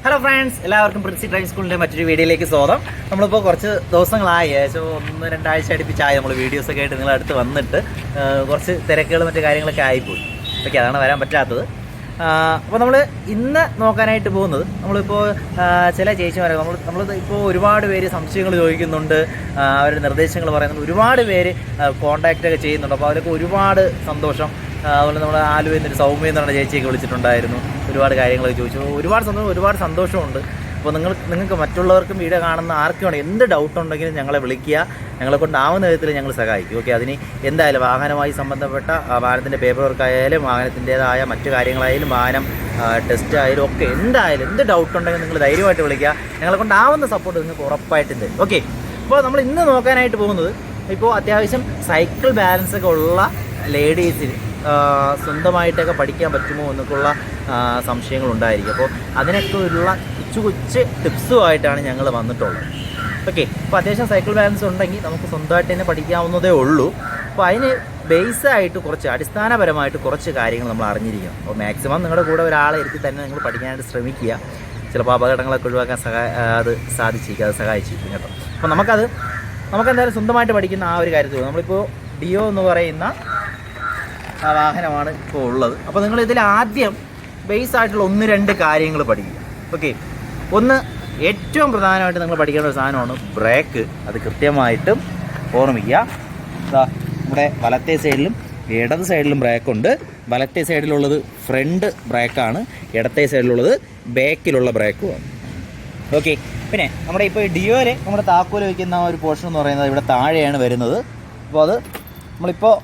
Hello friends, എല്ലാവർക്കും Princy driving സ്കൂളിൻ്റെ മറ്റൊരു വീഡിയോയിലേക്ക് സ്വാഗതം. നമ്മളിപ്പോൾ കുറച്ച് ദിവസങ്ങളായി, ഏകദേശം 1-2 അടുപ്പിച്ചായി നമ്മൾ വീഡിയോസൊക്കെ ആയിട്ട് നിങ്ങളടുത്ത് വന്നിട്ട് കുറച്ച് തിരക്കുകൾ മറ്റു കാര്യങ്ങളൊക്കെ ആയിപ്പോയി. ഓക്കെ, അതാണ് വരാൻ പറ്റാത്തത്. അപ്പോൾ നമ്മൾ ഇന്ന് നോക്കാനായിട്ട് പോകുന്നത്, നമ്മളിപ്പോൾ ചില ചേച്ചിമാരെ നമ്മൾ ഇപ്പോൾ ഒരുപാട് പേര് സംശയങ്ങൾ ചോദിക്കുന്നുണ്ട്, അവരുടെ നിർദ്ദേശങ്ങൾ പറയുന്നുണ്ട്, ഒരുപാട് പേര് കോൺടാക്റ്റൊക്കെ ചെയ്യുന്നുണ്ട്. അപ്പോൾ അവരൊക്കെ ഒരുപാട് സന്തോഷം. അതുപോലെ നമ്മൾ ആലുവയിൽ നിന്നൊരു സൗമ്യ എന്ന് പറഞ്ഞ ചേച്ചിയൊക്കെ വിളിച്ചിട്ടുണ്ടായിരുന്നു, ഒരുപാട് കാര്യങ്ങളൊക്കെ ചോദിച്ചു. ഒരുപാട് സന്തോഷമുണ്ട്. അപ്പോൾ നിങ്ങൾക്ക് മറ്റുള്ളവർക്കും വീഡിയോ കാണുന്ന ആർക്കും വേണം എന്ത് ഡൗട്ട് ഉണ്ടെങ്കിലും ഞങ്ങളെ വിളിക്കുക, ഞങ്ങളെ കൊണ്ടാവുന്ന വിധത്തിൽ ഞങ്ങൾ സഹായിക്കും. ഓക്കെ, അതിന് എന്തായാലും വാഹനവുമായി സംബന്ധപ്പെട്ട വാഹനത്തിൻ്റെ പേപ്പർ വർക്കായാലും വാഹനത്തിൻ്റേതായ മറ്റു കാര്യങ്ങളായാലും വാഹനം ടെസ്റ്റ് ആയാലും ഒക്കെ എന്തായാലും എന്ത് ഡൗട്ട് ഉണ്ടെങ്കിലും നിങ്ങൾ ധൈര്യമായിട്ട് വിളിക്കുക, ഞങ്ങളെ കൊണ്ടാവുന്ന സപ്പോർട്ട് നിങ്ങൾക്ക് ഉറപ്പായിട്ടും തരും. ഓക്കെ, അപ്പോൾ നമ്മൾ ഇന്ന് നോക്കാനായിട്ട് പോകുന്നത്, ഇപ്പോൾ അത്യാവശ്യം സൈക്കിൾ ബാലൻസൊക്കെ ഉള്ള ലേഡീസിന് സ്വന്തമായിട്ടൊക്കെ പഠിക്കാൻ പറ്റുമോ എന്നൊക്കെയുള്ള സംശയങ്ങളുണ്ടായിരിക്കും. അപ്പോൾ അതിനൊക്കെ ഉള്ള കൊച്ചു ടിപ്സുമായിട്ടാണ് ഞങ്ങൾ വന്നിട്ടുള്ളത്. ഓക്കെ, അപ്പോൾ അത്യാവശ്യം സൈക്കിൾ ബാലൻസ് ഉണ്ടെങ്കിൽ നമുക്ക് സ്വന്തമായിട്ട് തന്നെ പഠിക്കാവുന്നതേ ഉള്ളൂ. അപ്പോൾ അതിന് ബേസായിട്ട് കുറച്ച് അടിസ്ഥാനപരമായിട്ട് കുറച്ച് കാര്യങ്ങൾ നമ്മൾ അറിഞ്ഞിരിക്കണം. അപ്പോൾ മാക്സിമം നിങ്ങളുടെ കൂടെ ഒരാളെ ഇരുത്തി തന്നെ നിങ്ങൾ പഠിക്കാനായിട്ട് ശ്രമിക്കുക. ചിലപ്പോൾ അപകടങ്ങളൊക്കെ ഒഴിവാക്കാൻ സഹായിച്ചിരിക്കും കേട്ടോ. അപ്പോൾ നമുക്കെന്തായാലും സ്വന്തമായിട്ട് പഠിക്കുന്ന ആ ഒരു കാര്യത്തിൽ നമ്മളിപ്പോൾ ഡിയോ എന്ന് പറയുന്ന വാഹനമാണ് ഇപ്പോൾ ഉള്ളത്. അപ്പോൾ നിങ്ങളിതിൽ ആദ്യം ബേസായിട്ടുള്ള 1-2 കാര്യങ്ങൾ പഠിക്കുക. ഓക്കെ, ഒന്ന് ഏറ്റവും പ്രധാനമായിട്ട് നിങ്ങൾ പഠിക്കേണ്ട ഒരു സാധനമാണ് ബ്രേക്ക്. അത് കൃത്യമായിട്ടും ഓർമ്മിക്കുക. നമ്മുടെ വലത്തെ സൈഡിലും ഇടത് സൈഡിലും ബ്രേക്കുണ്ട്. വലത്തെ സൈഡിലുള്ളത് ഫ്രണ്ട് ബ്രേക്കാണ്, ഇടത്തെ സൈഡിലുള്ളത് ബാക്കിലുള്ള ബ്രേക്കുമാണ്. ഓക്കെ, പിന്നെ നമ്മുടെ ഇപ്പോൾ ഡിയോയിൽ നമ്മുടെ താക്കോൽ വയ്ക്കുന്ന ഒരു പോർഷൻ എന്ന് പറയുന്നത് ഇവിടെ താഴെയാണ് വരുന്നത്. അപ്പോൾ അത് നമ്മളിപ്പോൾ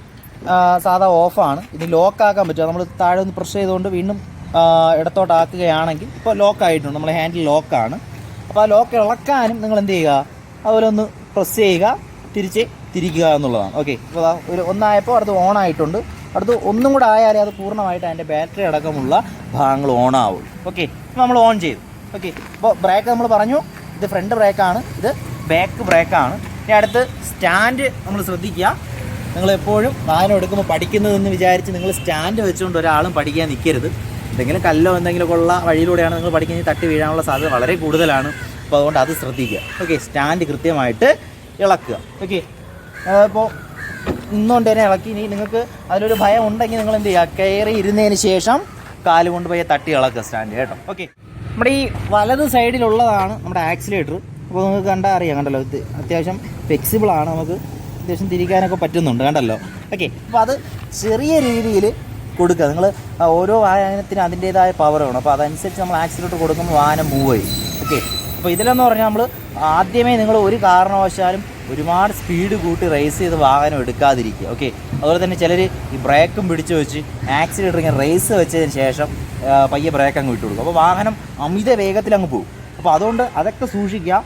സാധാ ഓഫാണ്. ഇത് ലോക്കാക്കാൻ പറ്റുക. നമ്മൾ താഴെ ഒന്ന് പ്രസ് ചെയ്തുകൊണ്ട് വീണ്ടും ഇടത്തോട്ടാക്കുകയാണെങ്കിൽ ഇപ്പോൾ ലോക്കായിട്ടുണ്ട്, നമ്മൾ ഹാൻഡിൽ ലോക്കാണ്. അപ്പോൾ ആ ലോക്ക് ഇളക്കാനും നിങ്ങൾ എന്ത് ചെയ്യുക, അതുപോലെ ഒന്ന് പ്രസ് ചെയ്യുക, തിരിക്കുക എന്നുള്ളതാണ്. ഓക്കെ, അപ്പോൾ ഒരു ഒന്നായപ്പോൾ അടുത്ത് ഓണായിട്ടുണ്ട്. അടുത്ത് ഒന്നും കൂടെ ആയാലേ അത് പൂർണ്ണമായിട്ട് അതിൻ്റെ ബാറ്ററി അടക്കമുള്ള ഭാഗങ്ങൾ ഓണാവുള്ളൂ. ഓക്കെ, ഇപ്പോൾ നമ്മൾ ഓൺ ചെയ്തു. ഓക്കെ, അപ്പോൾ ബ്രേക്ക് നമ്മൾ പറഞ്ഞു, ഇത് ഫ്രണ്ട് ബ്രേക്കാണ്, ഇത് ബാക്ക് ബ്രേക്കാണ്. ഇനി അടുത്ത് സ്റ്റാൻഡ് നമ്മൾ ശ്രദ്ധിക്കുക. നിങ്ങൾ എപ്പോഴും വാഹനം എടുക്കുമ്പോൾ പഠിക്കുന്നതെന്ന് വിചാരിച്ച് നിങ്ങൾ സ്റ്റാൻഡ് വെച്ചുകൊണ്ട് ഒരാളും പഠിക്കാൻ നിൽക്കരുത്. എന്തെങ്കിലും കല്ലോ എന്തെങ്കിലുമൊക്കെ ഉള്ള വഴിയിലൂടെയാണ് നിങ്ങൾ പഠിക്കുന്നത്, തട്ടി വീഴാനുള്ള സാധ്യത വളരെ കൂടുതലാണ്. അപ്പോൾ അതുകൊണ്ട് അത് ശ്രദ്ധിക്കുക. ഓക്കെ, സ്റ്റാൻഡ് കൃത്യമായിട്ട് ഇളക്കുക. ഓക്കെ, ഇപ്പോൾ നിന്നുകൊണ്ട് തന്നെ ഇളക്കി. ഇനി നിങ്ങൾക്ക് അതിലൊരു ഭയം ഉണ്ടെങ്കിൽ നിങ്ങൾ എന്ത് ചെയ്യുക, കയറി ഇരുന്നതിന് ശേഷം കാല് കൊണ്ട് പോയി തട്ടി ഇളക്കുക സ്റ്റാൻഡ് കേട്ടോ. ഓക്കെ, നമ്മുടെ ഈ വലത് സൈഡിലുള്ളതാണ് നമ്മുടെ ആക്സിലേറ്റർ. അപ്പോൾ നിങ്ങൾക്ക് കണ്ടാൽ അറിയാം, കണ്ടല്ലോ, ഇത് അത്യാവശ്യം ഫ്ലെക്സിബിളാണ്, നമുക്ക് അത്യാവശ്യം തിരിക്കാനൊക്കെ പറ്റുന്നുണ്ട്, കണ്ടല്ലോ. ഓക്കെ, അപ്പോൾ അത് ചെറിയ രീതിയിൽ കൊടുക്കുക. നിങ്ങൾ ഓരോ വാഹനത്തിനും അതിൻ്റേതായ പവർ വേണം. അപ്പോൾ അതനുസരിച്ച് നമ്മൾ ആക്സിലേറ്റർ കൊടുക്കുമ്പോൾ വാഹനം മൂവ് ചെയ്യും. ഓക്കെ, അപ്പോൾ ഇതിലെന്ന് പറഞ്ഞാൽ നമ്മൾ ആദ്യമേ നിങ്ങൾ ഒരു കാരണവശാലും ഒരുപാട് സ്പീഡ് കൂട്ടി റേസ് ചെയ്ത് വാഹനം എടുക്കാതിരിക്കുക. ഓക്കെ, അതുപോലെ തന്നെ ചിലർ ഈ ബ്രേക്കും പിടിച്ച് വെച്ച് ആക്സിലേറ്റർ ഇങ്ങനെ റേസ് വെച്ചതിന് ശേഷം പയ്യെ ബ്രേക്ക് അങ്ങ് വിട്ടു കൊടുക്കും. അപ്പോൾ വാഹനം അമിത വേഗത്തിൽ അങ്ങ് പോകും. അപ്പോൾ അതുകൊണ്ട് അതൊക്കെ സൂക്ഷിക്കുക.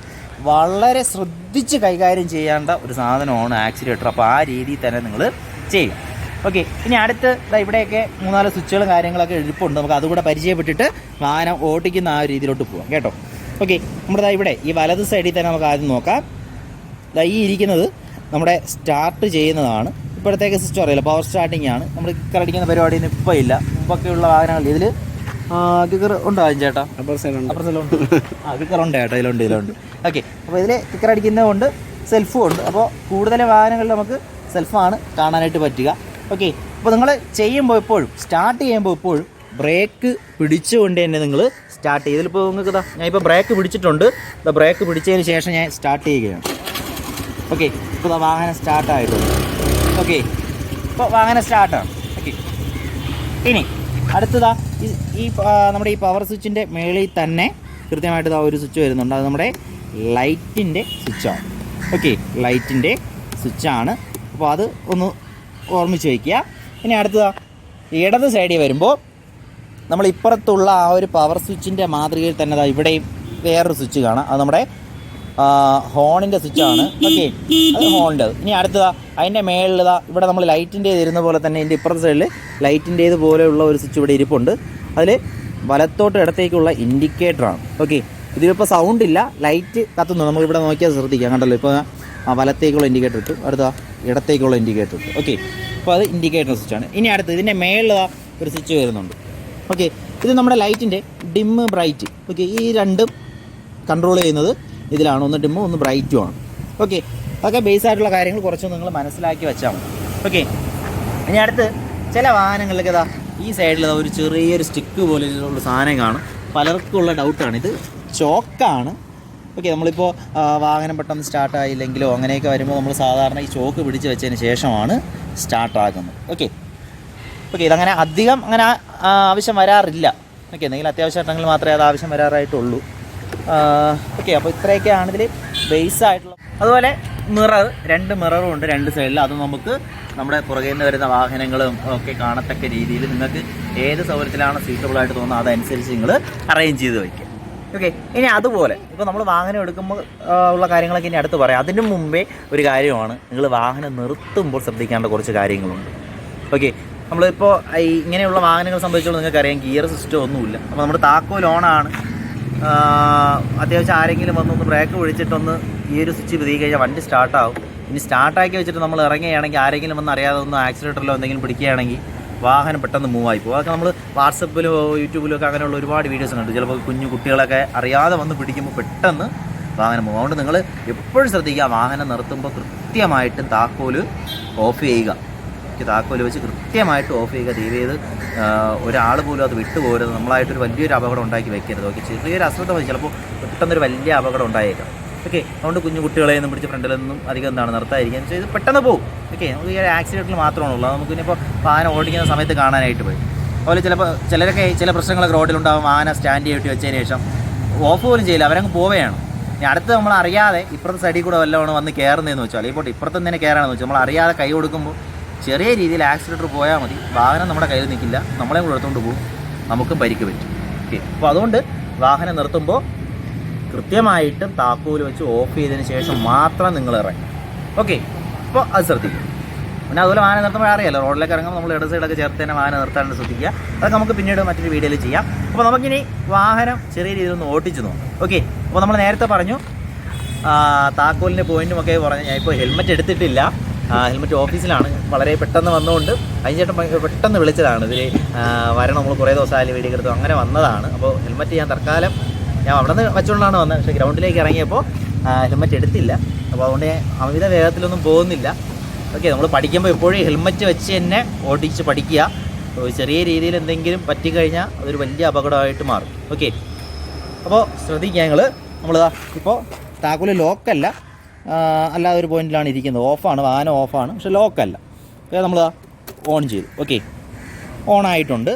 വളരെ ശ്രദ്ധിച്ച് കൈകാര്യം ചെയ്യേണ്ട ഒരു സാധനമാണ് ആക്സിലേറ്റർ. അപ്പോൾ ആ രീതിയിൽ തന്നെ നിങ്ങൾ ചെയ്യും. ഓക്കെ, ഇനി അടുത്ത് ഇവിടെയൊക്കെ 3-4 സ്വിച്ചുകളും കാര്യങ്ങളൊക്കെ എഴുപ്പുണ്ട്. നമുക്ക് അതുകൂടെ പരിചയപ്പെട്ടിട്ട് വാഹനം ഓടിക്കുന്ന ആ രീതിയിലോട്ട് പോകാം കേട്ടോ. ഓക്കെ, നമ്മുടെ ഇവിടെ ഈ വലത് സൈഡിൽ തന്നെ നമുക്ക് ആദ്യം നോക്കാം. ഈ ഇരിക്കുന്നത് നമ്മുടെ സ്റ്റാർട്ട് ചെയ്യുന്നതാണ്. ഇപ്പോഴത്തേക്ക് സിസ്റ്റം അറിയില്ല, പവർ സ്റ്റാർട്ടിംഗ് ആണ്. നമ്മൾ കിക്കർ അടിക്കുന്ന പരിപാടിയൊന്നും ഇപ്പോൾ ഇല്ല. മുമ്പൊക്കെയുള്ള വാഹനങ്ങൾ ഇതിൽ കിക്കർ ഉണ്ടാകും ചേട്ടാ, അപ്പുറ സൈഡിലുണ്ട്. കിക്കർ ഉണ്ട് ചേട്ടാ, ഇതിലുണ്ട്. ഓക്കെ, അപ്പോൾ ഇതിൽ കിക്കർ അടിക്കുന്നതുകൊണ്ട് സെൽഫും ഉണ്ട്. അപ്പോൾ കൂടുതൽ വാഹനങ്ങളിൽ നമുക്ക് സെൽഫാണ് കാണാനായിട്ട് പറ്റുക. ഓക്കെ, അപ്പോൾ നിങ്ങൾ ചെയ്യുമ്പോൾ എപ്പോഴും സ്റ്റാർട്ട് ചെയ്യുമ്പോൾ എപ്പോഴും ബ്രേക്ക് പിടിച്ചുകൊണ്ട് തന്നെ നിങ്ങൾ സ്റ്റാർട്ട് ചെയ്യും. ഇതിലിപ്പോൾ നിങ്ങൾക്ക് ഞാൻ ഇപ്പോൾ ബ്രേക്ക് പിടിച്ചിട്ടുണ്ട്. ബ്രേക്ക് പിടിച്ചതിന് ശേഷം ഞാൻ സ്റ്റാർട്ട് ചെയ്യുകയാണ്. ഓക്കെ, ഇപ്പോൾ വാഹനം സ്റ്റാർട്ടായിട്ടുണ്ട്. ഓക്കെ, ഇപ്പോൾ വാഹനം സ്റ്റാർട്ടാണ്. ഓക്കെ, ഇനി അടുത്തതാ ഈ നമ്മുടെ ഈ പവർ സ്വിച്ചിൻ്റെ മേളിൽ തന്നെ കൃത്യമായിട്ട് ഒരു സ്വിച്ച് വരുന്നുണ്ട്. അത് നമ്മുടെ ലൈറ്റിൻ്റെ സ്വിച്ചാണ്. ഓക്കെ, ലൈറ്റിൻ്റെ സ്വിച്ചാണ്. അപ്പോൾ അത് ഒന്ന് ഓർമ്മിച്ച് വയ്ക്കുക. ഇനി അടുത്തതാ ഇടത് സൈഡിൽ വരുമ്പോൾ നമ്മൾ ഇപ്പുറത്തുള്ള ആ ഒരു പവർ സ്വിച്ചിൻ്റെ മാതൃകയിൽ തന്നെ ഇവിടെയും വേറൊരു സ്വിച്ച് കാണാം. അത് നമ്മുടെ ഹോണിൻ്റെ സ്വിച്ചാണ്. ഓക്കെ, അത് ഹോണിൻ്റെ. ഇനി അടുത്തതാ അതിൻ്റെ മേളിൽ ഇവിടെ നമ്മൾ ലൈറ്റിൻ്റേത് ഇരുന്ന പോലെ തന്നെ ഇതിൻ്റെ ഇപ്പുറത്തെ സൈഡിൽ ലൈറ്റിൻ്റേത് പോലെയുള്ള ഒരു സ്വിച്ച് ഇവിടെ ഇരിപ്പുണ്ട്. അതിൽ വലത്തോട്ട് ഇടത്തേക്കുള്ള ഇൻഡിക്കേറ്ററാണ്. ഓക്കെ, ഇതിലിപ്പോൾ സൗണ്ട് ഇല്ല, ലൈറ്റ് കത്തുന്നു. നമുക്കിവിടെ നോക്കിയാൽ ശ്രദ്ധിക്കാം, കണ്ടല്ലോ. ഇപ്പോൾ വലത്തേക്കുള്ള ഇൻഡിക്കേറ്റർ ഇട്ടു, അടുത്ത ഇടത്തേക്കുള്ള ഇൻഡിക്കേറ്റർ ഇട്ടു. ഓക്കെ, അപ്പോൾ അത് ഇൻഡിക്കേറ്റർ സ്വിച്ചാണ്. ഇനി അടുത്ത് ഇതിൻ്റെ മേളിൽ ഒരു സ്വിച്ച് വരുന്നുണ്ട്. ഓക്കെ, ഇത് നമ്മുടെ ലൈറ്റിൻ്റെ ഡിമ്മ് ബ്രൈറ്റ്. ഓക്കെ, ഈ രണ്ടും കൺട്രോൾ ചെയ്യുന്നത് ഇതിലാണ്. ഒന്ന് ഡിമ്മും ഒന്ന് ബ്രൈറ്റും ആണ്. ഓക്കെ, അതൊക്കെ ബേസ് ആയിട്ടുള്ള കാര്യങ്ങൾ കുറച്ച് നിങ്ങൾ മനസ്സിലാക്കി വെച്ചാൽ മതി. ഓക്കെ, ഇനി അടുത്ത് ചില വാഹനങ്ങളിലൊക്കെ ഇതാ ഈ സൈഡിൽ ഒരു ചെറിയൊരു സ്റ്റിക്ക് പോലെ ഉള്ള സാധനം കാണും. പലർക്കുള്ള ഡൗട്ടാണ്, ഇത് ചോക്കാണ്. ഓക്കെ, നമ്മളിപ്പോൾ വാഹനം പെട്ടെന്ന് സ്റ്റാർട്ടായില്ലെങ്കിലോ അങ്ങനെയൊക്കെ വരുമ്പോൾ നമ്മൾ സാധാരണ ഈ ചോക്ക് പിടിച്ച് വെച്ചതിന് ശേഷമാണ് സ്റ്റാർട്ടാക്കുന്നത്. ഓക്കെ, ഇതങ്ങനെ അധികം അങ്ങനെ ആവശ്യം വരാറില്ല. ഓക്കെ, എന്തെങ്കിലും അത്യാവശ്യമായിട്ടെങ്കിൽ മാത്രമേ അത് ആവശ്യം വരാറായിട്ടുള്ളൂ. ഓക്കെ, അപ്പോൾ ഇത്രയൊക്കെയാണ് ഇതിൽ ബേസ് ആയിട്ടുള്ള. അതുപോലെ മിറർ, 2 മിററും ഉണ്ട് 2 സൈഡിൽ. അത് നമുക്ക് നമ്മുടെ പുറകെ നിന്ന് വരുന്ന വാഹനങ്ങളും ഒക്കെ കാണത്തക്ക രീതിയിൽ നിങ്ങൾക്ക് ഏത് സൗകര്യത്തിലാണ് സൂട്ടബിളായിട്ട് തോന്നുന്നത് അതനുസരിച്ച് നിങ്ങൾ അറേഞ്ച് ചെയ്ത് വയ്ക്കുക. ഓക്കെ, ഇനി അതുപോലെ ഇപ്പോൾ നമ്മൾ വാഹനം എടുക്കുമ്പോൾ ഉള്ള കാര്യങ്ങളൊക്കെ ഇനി അടുത്ത് പറയാം. അതിന് മുമ്പേ ഒരു കാര്യമാണ്, നിങ്ങൾ വാഹനം നിർത്തുമ്പോൾ ശ്രദ്ധിക്കേണ്ട കുറച്ച് കാര്യങ്ങളുണ്ട്. ഓക്കെ, നമ്മളിപ്പോൾ ഇങ്ങനെയുള്ള വാഹനങ്ങൾ സംബന്ധിച്ചോളം നിങ്ങൾക്കറിയാം ഗിയർ സിസ്റ്റം ഒന്നുമില്ല. അപ്പോൾ നമ്മുടെ താക്കോൽ ഓണാണ്. അത്യാവശ്യം ആരെങ്കിലും വന്നൊന്ന് ബ്രേക്ക് പിടിച്ചിട്ടൊന്ന് ഈ ഒരു സ്വിച്ച് പിടിച്ച് കഴിഞ്ഞാൽ വണ്ടി സ്റ്റാർട്ടാവും. ഇനി സ്റ്റാർട്ടാക്കി വെച്ചിട്ട് നമ്മൾ ഇറങ്ങുകയാണെങ്കിൽ ആരെങ്കിലും വന്ന് അറിയാതെ ഒന്ന് ആക്സിലേറ്ററിലോ എന്തെങ്കിലും പിടിക്കുകയാണെങ്കിൽ വാഹനം പെട്ടെന്ന് മൂവായി പോകും. അതൊക്കെ നമ്മൾ വാട്സപ്പിലോ യൂട്യൂബിലോ ഒക്കെ അങ്ങനെയുള്ള ഒരുപാട് വീഡിയോസ് കണ്ടു. ചിലപ്പോൾ കുഞ്ഞു കുട്ടികളൊക്കെ അറിയാതെ വന്ന് പിടിക്കുമ്പോൾ പെട്ടെന്ന് വാഹനം പോകും. അതുകൊണ്ട് നിങ്ങൾ എപ്പോഴും ശ്രദ്ധിക്കുക, വാഹനം നിർത്തുമ്പോൾ കൃത്യമായിട്ട് താക്കോല് ഓഫ് ചെയ്യുക. താക്കോല് വെച്ച് കൃത്യമായിട്ട് ഓഫ് ചെയ്യുക. ദയവ് ചെയ്ത് ഒരാൾ പോലും അത് വിട്ടുപോകരുത്. നമ്മളായിട്ടൊരു വലിയൊരു അപകടം ഉണ്ടാക്കി വെക്കരുത്. ഓക്കെ, ചെറിയൊരു അശ്രദ്ധ മതി, ചിലപ്പോൾ പെട്ടെന്നൊരു വലിയ അപകടം ഉണ്ടായേക്കാം. ഓക്കെ, അതുകൊണ്ട് കുഞ്ഞു കുട്ടികളെ ഒന്നും പിടിച്ച് ഫ്രണ്ടിലൊന്നും അധികം നിർത്താതിരിക്കുക. ഇത് പെട്ടെന്ന് പോകും. ഓക്കെ, നമുക്ക് ഈ ആക്സിഡൻറ്റിൽ മാത്രമാണുള്ളത്. നമുക്കിനിപ്പോൾ വാഹനം ഓടിക്കുന്ന സമയത്ത് കാണാനായിട്ട് പോയി. അതുപോലെ ചിലരൊക്കെ ചില പ്രശ്നങ്ങളൊക്കെ റോഡിലുണ്ടാകും. വാഹനം സ്റ്റാൻഡ് ചെയ്തിട്ട് വെച്ചതിന് ശേഷം ഓഫ് പോലും ചെയ്യില്ല, അവരങ്ങ് പോവുകയാണ്. ഇനി അടുത്ത് നമ്മൾ അറിയാതെ ഇപ്പുറത്തെ സൈഡിൽ കൂടെ വല്ലതാണ് വന്ന് കയറുന്നതെന്ന് വെച്ചാൽ, ഇപ്പോൾ ഇപ്പുറത്ത് തന്നെ കയറാണെന്ന് വെച്ചാൽ നമ്മൾ അറിയാതെ കൈ കൊടുക്കുമ്പോൾ ചെറിയ രീതിയിൽ ആക്സിലേറ്റർ പോയാൽ മതി, വാഹനം നമ്മുടെ കയ്യിൽ നിൽക്കില്ല, നമ്മളെ കൂടെ എടുത്തുകൊണ്ട് പോകും, നമുക്കും പരിക്ക് പറ്റും. ഓക്കെ, അപ്പോൾ അതുകൊണ്ട് വാഹനം നിർത്തുമ്പോൾ കൃത്യമായിട്ടും താക്കോൽ വെച്ച് ഓഫ് ചെയ്തതിന് ശേഷം മാത്രം നിങ്ങൾ ഇറങ്ങും. ഓക്കെ, അപ്പോൾ അത് ശ്രദ്ധിക്കും. പിന്നെ അതുപോലെ വാഹനം നിർത്തുമ്പോൾ അറിയാമല്ലോ, റോഡിലേക്ക് ഇറങ്ങുമ്പോൾ നമ്മൾ ഇട സൈഡൊക്കെ ചേർത്ത് തന്നെ വാഹനം നിർത്താണ്ട് ശ്രദ്ധിക്കുക. അതൊക്കെ നമുക്ക് പിന്നീട് മറ്റൊരു വീഡിയോയിൽ ചെയ്യാം. അപ്പോൾ നമുക്കിനി വാഹനം ചെറിയ രീതിയിൽ ഒന്ന് ഓടിച്ചു നോക്കാം. ഓക്കെ, അപ്പോൾ നമ്മൾ നേരത്തെ പറഞ്ഞു താക്കോലിൻ്റെ പോയിൻറ്റും ഒക്കെ പറഞ്ഞു. ഞാൻ ഇപ്പോൾ ഹെൽമെറ്റ് എടുത്തിട്ടില്ല, ഹെൽമെറ്റ് ഓഫീസിലാണ്. വളരെ പെട്ടെന്ന് വന്നുകൊണ്ട് അതിന് പെട്ടെന്ന് വിളിച്ചതാണ്. ഇതിൽ വരണം, നമ്മൾ കുറേ ദിവസമായാലും വീഡിയോ എടുത്തു അങ്ങനെ വന്നതാണ്. അപ്പോൾ ഹെൽമെറ്റ് ഞാൻ തൽക്കാലം അവിടെ നിന്ന് വെച്ചുകൊണ്ടാണ് വന്നത്. പക്ഷേ ഗ്രൗണ്ടിലേക്ക് ഇറങ്ങിയപ്പോൾ ഹെൽമെറ്റ് എടുത്തില്ല. അപ്പോൾ അതുകൊണ്ട് ഞാൻ അമിത വേഗത്തിലൊന്നും പോകുന്നില്ല. ഓക്കെ, നമ്മൾ പഠിക്കുമ്പോൾ എപ്പോഴും ഹെൽമെറ്റ് വെച്ച് തന്നെ ഓടിച്ച് പഠിക്കുക. ചെറിയ രീതിയിൽ എന്തെങ്കിലും പറ്റിക്കഴിഞ്ഞാൽ അതൊരു വലിയ അപകടമായിട്ട് മാറും. ഓക്കെ, അപ്പോൾ ശ്രദ്ധിക്കുക നിങ്ങൾ. നമ്മളിതാ ഇപ്പോൾ താക്കോല് ലോക്കല്ല, അല്ലാതെ ഒരു പോയിന്റിലാണ് ഇരിക്കുന്നത്. ഓഫാണ്, വാഹനം ഓഫാണ്, പക്ഷെ ലോക്കല്ല. നമ്മൾ ഓൺ ചെയ്തു. ഓക്കെ, ഓണായിട്ടുണ്ട്.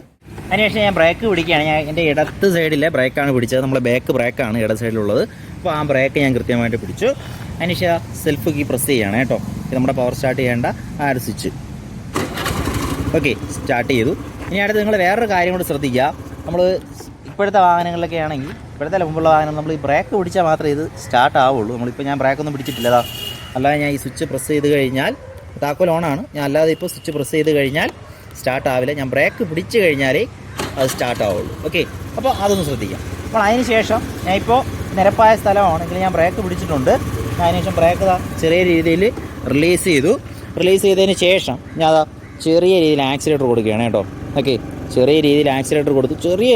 അതിനുശേഷം ഞാൻ ബ്രേക്ക് പിടിക്കുകയാണ്. ഞാൻ എൻ്റെ ഇടത്ത് സൈഡിലെ ബ്രേക്കാണ് പിടിച്ചത്. നമ്മളെ ബാക്ക് ബ്രേക്കാണ് ഇടത് സൈഡിലുള്ളത്. അപ്പോൾ ആ ബ്രേക്ക് ഞാൻ കൃത്യമായിട്ട് പിടിച്ചു. അതിനുശേഷം സെൽഫ് കീ പ്രസ് ചെയ്യുകയാണ് കേട്ടോ. ഇത് നമ്മുടെ പവർ സ്റ്റാർട്ട് ചെയ്യേണ്ട ആ ഒരു സ്വിച്ച്. ഓക്കെ, സ്റ്റാർട്ട് ചെയ്തു. ഇനി അടുത്ത് നിങ്ങൾ വേറൊരു കാര്യം കൂടി ശ്രദ്ധിക്കുക. നമ്മൾ ഇപ്പോഴത്തെ വാഹനങ്ങളിലൊക്കെ ആണെങ്കിൽ, ഇപ്പോഴത്തെ മുമ്പുള്ള വാഹനം നമ്മൾ ഈ ബ്രേക്ക് പിടിച്ചാൽ മാത്രമേ ഇത് സ്റ്റാർട്ട് ആവുള്ളൂ. നമ്മളിപ്പോൾ ഞാൻ ബ്രേക്കൊന്നും പിടിച്ചിട്ടില്ല. അല്ലാതെ ഞാൻ ഈ സ്വിച്ച് പ്രസ് ചെയ്ത് കഴിഞ്ഞാൽ താക്കോൽ ഓണാണ്. ഞാൻ അല്ലാതെ ഇപ്പോൾ സ്വിച്ച് പ്രസ് ചെയ്ത് കഴിഞ്ഞാൽ സ്റ്റാർട്ട് ആവില്ല. ഞാൻ ബ്രേക്ക് പിടിച്ച് കഴിഞ്ഞാലേ അത് സ്റ്റാർട്ട് ആവുള്ളൂ. ഓക്കെ, അപ്പോൾ അതൊന്ന് ശ്രദ്ധിക്കാം. അപ്പോൾ അതിന് ശേഷം ഞാൻ ഇപ്പോൾ നിരപ്പായ സ്ഥലമാണെങ്കിൽ ഞാൻ ബ്രേക്ക് പിടിച്ചിട്ടുണ്ട്. അതിനുശേഷം ബ്രേക്ക് ചെറിയ രീതിയിൽ റിലീസ് ചെയ്തു. റിലീസ് ചെയ്തതിന് ശേഷം ഞാൻ ചെറിയ രീതിയിൽ ആക്സിലേറ്റർ കൊടുക്കുകയാണ് കേട്ടോ. ഓക്കെ, ചെറിയ രീതിയിൽ ആക്സിലേറ്റർ കൊടുത്തു. ചെറിയ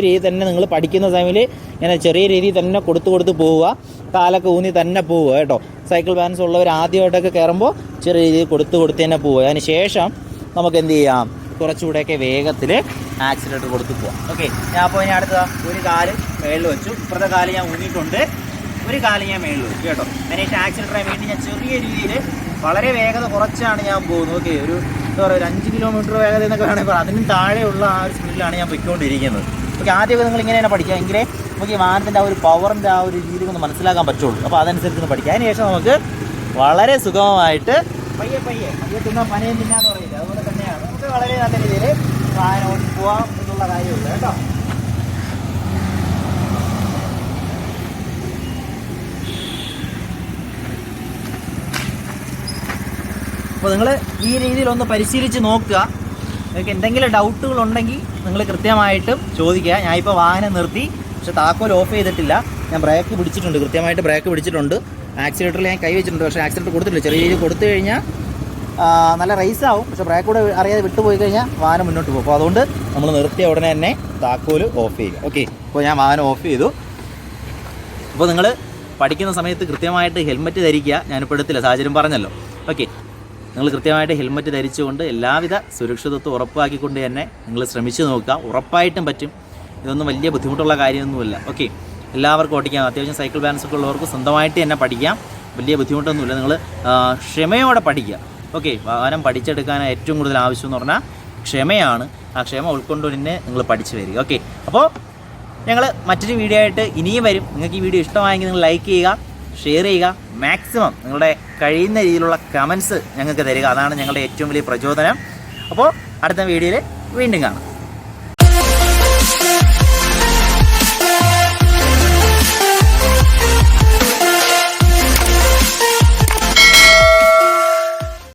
രീതിയിൽ തന്നെ നിങ്ങൾ പഠിക്കുന്ന ടൈമിൽ ഇങ്ങനെ ചെറിയ രീതിയിൽ തന്നെ കൊടുത്ത് പോവുക. കാലൊക്കെ ഊന്നി തന്നെ പോവുക കേട്ടോ. സൈക്കിൾ ബാലൻസ് ഉള്ളവർ ആദ്യമായിട്ടൊക്കെ കയറുമ്പോൾ ചെറിയ രീതിയിൽ കൊടുത്ത് തന്നെ പോവുക. അതിന് ശേഷം നമുക്ക് എന്ത് ചെയ്യാം, കുറച്ചുകൂടെയൊക്കെ വേഗത്തിൽ ആക്സിലേറ്റർ കൊടുത്ത് പോവാം. ഓക്കെ, ഞാൻ അപ്പോൾ ഇനി അടുത്ത ഒരു കാല് മേളിൽ വെച്ചു. ഇപ്പുറത്തെ കാല് ഞാൻ ഊന്നിയിട്ടുണ്ട്, ഒരു കാല് ഞാൻ മേളിൽ വെച്ചു കേട്ടോ. അതിനുശേഷം ആക്സിലേറ്ററിന് വേണ്ടി ഞാൻ ചെറിയ രീതിയിൽ വളരെ വേഗത കുറച്ചാണ് ഞാൻ പോകുന്നത്. ഓക്കെ, ഒരു എന്താ പറയുക, ഒരു 5 കിലോമീറ്റർ വേഗത എന്നൊക്കെ വേണമെങ്കിൽ അതിനും താഴെയുള്ള ആ ഒരു സ്പീഡിലാണ് ഞാൻ പൊയ്ക്കൊണ്ടിരിക്കുന്നത്. ഓക്കെ, ആദ്യമൊക്കെ നിങ്ങൾ ഇങ്ങനെ തന്നെ പഠിക്കുക, എങ്കിലേ നമുക്ക് ഈ വാഹനത്തിൻ്റെ ആ ഒരു പവറിൻ്റെ ആ ഒരു രീതി ഒന്ന് മനസ്സിലാക്കാൻ പറ്റുള്ളൂ. അപ്പോൾ അതനുസരിച്ച് പഠിക്കുക. അതിനുശേഷം നമുക്ക് വളരെ സുഗമമായിട്ട് പയ്യെ തിന്നാ പനയും തിന്നാന്ന് പറയില്ല, അതുപോലെ തന്നെയാണ് നമുക്ക് വളരെ നല്ല രീതിയിൽ വാഹനം ഓടി പോവാം എന്നുള്ള കാര്യമുണ്ട് കേട്ടോ. അപ്പോൾ നിങ്ങൾ ഈ രീതിയിലൊന്ന് പരിശീലിച്ച് നോക്കുക. നിങ്ങൾക്ക് എന്തെങ്കിലും ഡൗട്ടുകളുണ്ടെങ്കിൽ നിങ്ങൾ കൃത്യമായിട്ടും ചോദിക്കുക. ഞാനിപ്പോൾ വാഹനം നിർത്തി, പക്ഷേ താക്കോൽ ഓഫ് ചെയ്തിട്ടില്ല. ഞാൻ ബ്രേക്ക് പിടിച്ചിട്ടുണ്ട്, കൃത്യമായിട്ട് ബ്രേക്ക് പിടിച്ചിട്ടുണ്ട്. ആക്സിലേറ്ററിൽ ഞാൻ കൈ വെച്ചിട്ടുണ്ട്, പക്ഷേ ആക്സിലേറ്റർ കൊടുത്തിട്ടില്ല. ചെറിയ രീതിയിൽ കൊടുത്തു കഴിഞ്ഞാൽ നല്ല റേസ് ആവും. പക്ഷേ ബ്രേക്ക് കൂടെ അറിയാതെ വിട്ടുപോയി കഴിഞ്ഞാൽ വാഹനം മുന്നോട്ട് പോകും. അപ്പോൾ അതുകൊണ്ട് നമ്മൾ നിർത്തിയ ഉടനെ തന്നെ താക്കോല് ഓഫ് ചെയ്യുക. ഓക്കെ, അപ്പോൾ ഞാൻ വാഹനം ഓഫ് ചെയ്തു. അപ്പോൾ നിങ്ങൾ പഠിക്കുന്ന സമയത്ത് കൃത്യമായിട്ട് ഹെൽമെറ്റ് ധരിക്കുക. ഞാനിപ്പോൾ എടുത്തില്ല, സാഹചര്യം പറഞ്ഞല്ലോ. ഓക്കെ, നിങ്ങൾ കൃത്യമായിട്ട് ഹെൽമെറ്റ് ധരിച്ചുകൊണ്ട് എല്ലാവിധ സുരക്ഷിതത്വം ഉറപ്പാക്കിക്കൊണ്ട് തന്നെ നിങ്ങൾ ശ്രമിച്ച് നോക്കുക. ഉറപ്പായിട്ടും പറ്റും. ഇതൊന്നും വലിയ ബുദ്ധിമുട്ടുള്ള കാര്യമൊന്നുമില്ല. ഓക്കെ, എല്ലാവർക്കും ഓടിക്കാം. അത്യാവശ്യം സൈക്കിൾ ബാലൻസ് ഒക്കെ ഉള്ളവർക്ക് സ്വന്തമായിട്ട് തന്നെ പഠിക്കാം. വലിയ ബുദ്ധിമുട്ടൊന്നുമില്ല. നിങ്ങൾ ക്ഷമയോടെ പഠിക്കുക. ഓക്കെ, വാഹനം പഠിച്ചെടുക്കാൻ ഏറ്റവും കൂടുതൽ ആവശ്യം എന്ന് പറഞ്ഞാൽ ക്ഷമയാണ്. ആ ക്ഷമ ഉൾക്കൊണ്ട് തന്നെ നിങ്ങൾ പഠിച്ചു വരിക. ഓക്കെ, അപ്പോൾ ഞങ്ങൾ മറ്റൊരു വീഡിയോ ആയിട്ട് ഇനിയും വരും. നിങ്ങൾക്ക് ഈ വീഡിയോ ഇഷ്ടമായെങ്കിൽ നിങ്ങൾ ലൈക്ക് ചെയ്യുക, ഷെയർ ചെയ്യുക, മാക്സിമം നിങ്ങളുടെ കഴിയുന്ന രീതിയിലുള്ള കമൻസ് ഞങ്ങൾക്ക് തരിക. അതാണ് ഞങ്ങളുടെ ഏറ്റവും വലിയ പ്രചോദനം. അപ്പോൾ അടുത്ത വീഡിയോയിൽ വീണ്ടും കാണാം.